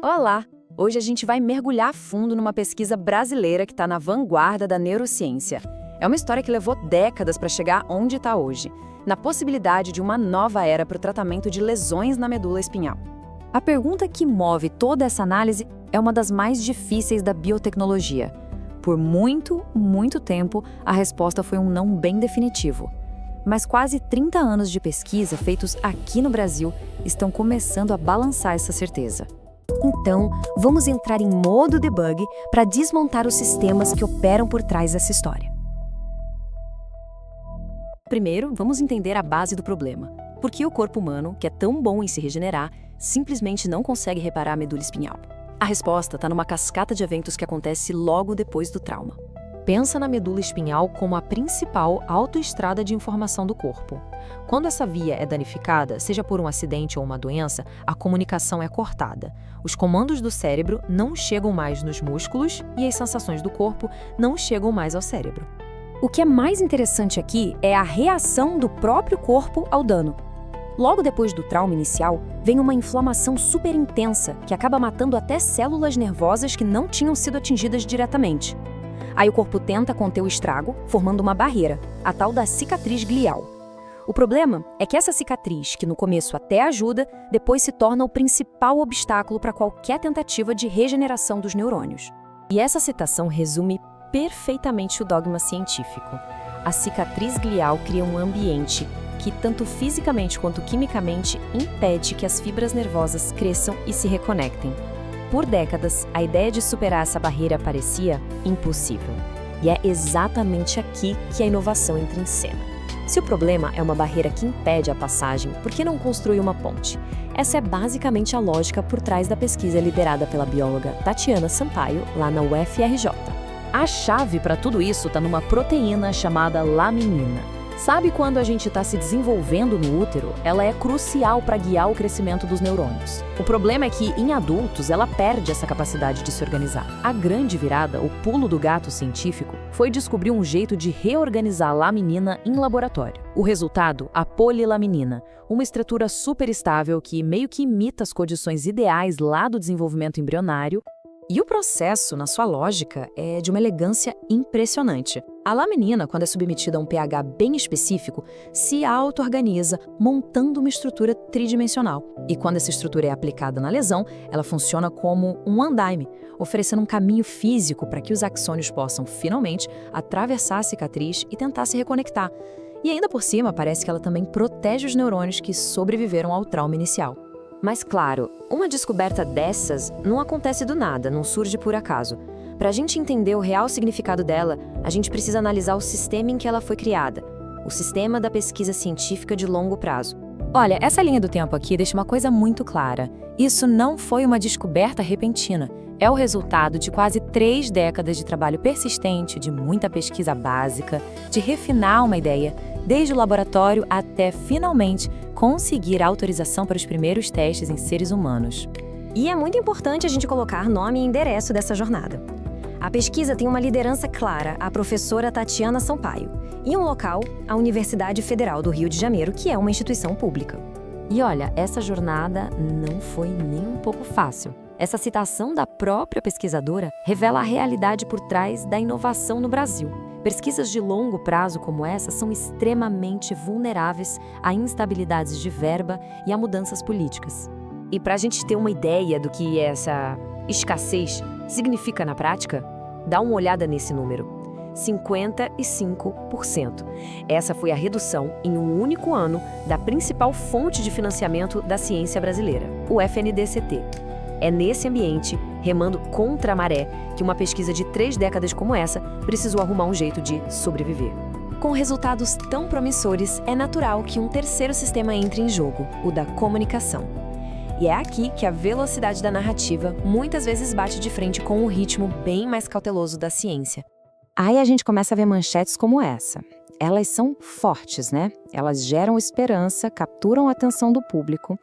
Olá! Hoje a gente vai mergulhar a fundo numa pesquisa brasileira que está na vanguarda da neurociência. É uma história que levou décadas para chegar onde está hoje, na possibilidade de uma nova era para o tratamento de lesões na medula espinhal. A pergunta que move toda essa análise é uma das mais difíceis da biotecnologia. Por muito, muito tempo, a resposta foi um não bem definitivo. Mas quase 30 anos de pesquisa feitos aqui no Brasil estão começando a balançar essa certeza. Então, vamos entrar em modo debug para desmontar os sistemas que operam por trás dessa história. Primeiro, vamos entender a base do problema. Por que o corpo humano, que é tão bom em se regenerar, simplesmente não consegue reparar a medula espinhal? A resposta está numa cascata de eventos que acontece logo depois do trauma. Pensa na medula espinhal como a principal autoestrada de informação do corpo. Quando essa via é danificada, seja por um acidente ou uma doença, a comunicação é cortada. Os comandos do cérebro não chegam mais nos músculos e as sensações do corpo não chegam mais ao cérebro. O que é mais interessante aqui é a reação do próprio corpo ao dano. Logo depois do trauma inicial, vem uma inflamação super intensa que acaba matando até células nervosas que não tinham sido atingidas diretamente. Aí o corpo tenta conter o estrago, formando uma barreira, a tal da cicatriz glial. O problema é que essa cicatriz, que no começo até ajuda, depois se torna o principal obstáculo para qualquer tentativa de regeneração dos neurônios. E essa citação resume perfeitamente o dogma científico. A cicatriz glial cria um ambiente que, tanto fisicamente quanto quimicamente, impede que as fibras nervosas cresçam e se reconectem. Por décadas, a ideia de superar essa barreira parecia impossível. E é exatamente aqui que a inovação entra em cena. Se o problema é uma barreira que impede a passagem, por que não construir uma ponte? Essa é basicamente a lógica por trás da pesquisa liderada pela bióloga Tatiana Sampaio, lá na UFRJ. A chave para tudo isso está numa proteína chamada laminina. Sabe quando a gente está se desenvolvendo no útero? Ela é crucial para guiar o crescimento dos neurônios. O problema é que, em adultos, ela perde essa capacidade de se organizar. A grande virada, o pulo do gato científico, foi descobrir um jeito de reorganizar a laminina em laboratório. O resultado, a polilaminina, uma estrutura super estável que meio que imita as condições ideais lá do desenvolvimento embrionário. E o processo, na sua lógica, é de uma elegância impressionante. A laminina, quando é submetida a um pH bem específico, se auto-organiza, montando uma estrutura tridimensional. E quando essa estrutura é aplicada na lesão, ela funciona como um andaime, oferecendo um caminho físico para que os axônios possam, finalmente, atravessar a cicatriz e tentar se reconectar. E ainda por cima, parece que ela também protege os neurônios que sobreviveram ao trauma inicial. Mas claro, uma descoberta dessas não acontece do nada, não surge por acaso. Para a gente entender o real significado dela, a gente precisa analisar o sistema em que ela foi criada, o sistema da pesquisa científica de longo prazo. Olha, essa linha do tempo aqui deixa uma coisa muito clara. Isso não foi uma descoberta repentina. É o resultado de quase 3 décadas de trabalho persistente, de muita pesquisa básica, de refinar uma ideia, desde o laboratório até, finalmente, conseguir a autorização para os primeiros testes em seres humanos. E é muito importante a gente colocar nome e endereço dessa jornada. A pesquisa tem uma liderança clara, a professora Tatiana Sampaio, e um local, a Universidade Federal do Rio de Janeiro, que é uma instituição pública. E olha, essa jornada não foi nem um pouco fácil. Essa citação da própria pesquisadora revela a realidade por trás da inovação no Brasil. Pesquisas de longo prazo como essa são extremamente vulneráveis a instabilidades de verba e a mudanças políticas. E para a gente ter uma ideia do que essa escassez significa na prática, dá uma olhada nesse número. 55%. Essa foi a redução em um único ano da principal fonte de financiamento da ciência brasileira, o FNDCT. É nesse ambiente, remando contra a maré, que uma pesquisa de 3 décadas como essa precisou arrumar um jeito de sobreviver. Com resultados tão promissores, é natural que um terceiro sistema entre em jogo, o da comunicação. E é aqui que a velocidade da narrativa muitas vezes bate de frente com um ritmo bem mais cauteloso da ciência. Aí a gente começa a ver manchetes como essa. Elas são fortes, né? Elas geram esperança, capturam a atenção do público.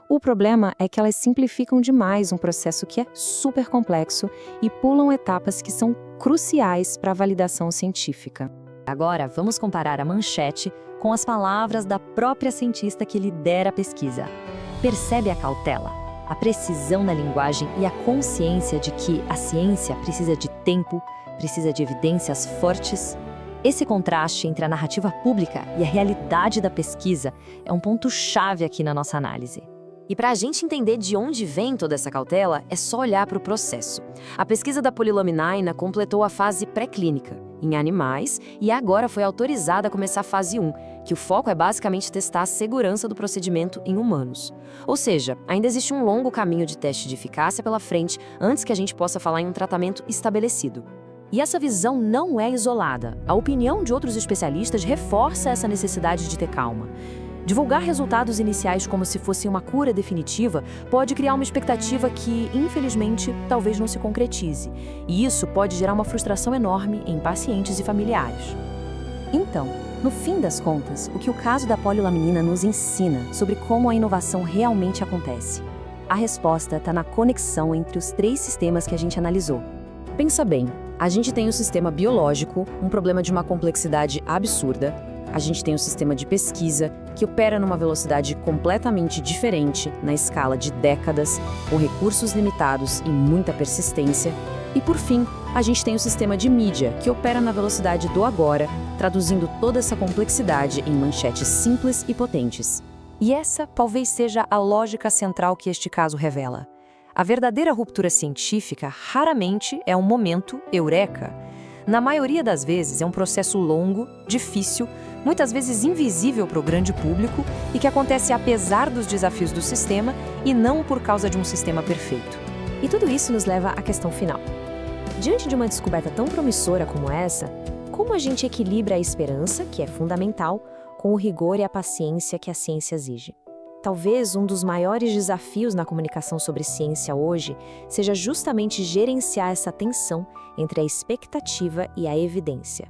O problema é que elas simplificam demais um processo que é super complexo e pulam etapas que são cruciais para a validação científica. Agora, vamos comparar a manchete com as palavras da própria cientista que lidera a pesquisa. Percebe a cautela? A precisão na linguagem e a consciência de que a ciência precisa de tempo, precisa de evidências fortes. Esse contraste entre a narrativa pública e a realidade da pesquisa é um ponto-chave aqui na nossa análise. E para a gente entender de onde vem toda essa cautela, é só olhar para o processo. A pesquisa da polilaminaina completou a fase pré-clínica, em animais, e agora foi autorizada a começar a fase 1, que o foco é basicamente testar a segurança do procedimento em humanos. Ou seja, ainda existe um longo caminho de teste de eficácia pela frente antes que a gente possa falar em um tratamento estabelecido. E essa visão não é isolada. A opinião de outros especialistas reforça essa necessidade de ter calma. Divulgar resultados iniciais como se fosse uma cura definitiva pode criar uma expectativa que, infelizmente, talvez não se concretize. E isso pode gerar uma frustração enorme em pacientes e familiares. Então, no fim das contas, o que o caso da polilaminina nos ensina sobre como a inovação realmente acontece? A resposta está na conexão entre os 3 sistemas que a gente analisou. Pensa bem, a gente tem o sistema biológico, um problema de uma complexidade absurda. A gente tem o sistema de pesquisa, que opera numa velocidade completamente diferente, na escala de décadas, com recursos limitados e muita persistência. E, por fim, a gente tem o sistema de mídia, que opera na velocidade do agora, traduzindo toda essa complexidade em manchetes simples e potentes. E essa talvez seja a lógica central que este caso revela. A verdadeira ruptura científica raramente é um momento eureka. Na maioria das vezes é um processo longo, difícil, muitas vezes invisível para o grande público e que acontece apesar dos desafios do sistema e não por causa de um sistema perfeito. E tudo isso nos leva à questão final. Diante de uma descoberta tão promissora como essa, como a gente equilibra a esperança, que é fundamental, com o rigor e a paciência que a ciência exige? Talvez um dos maiores desafios na comunicação sobre ciência hoje seja justamente gerenciar essa tensão entre a expectativa e a evidência.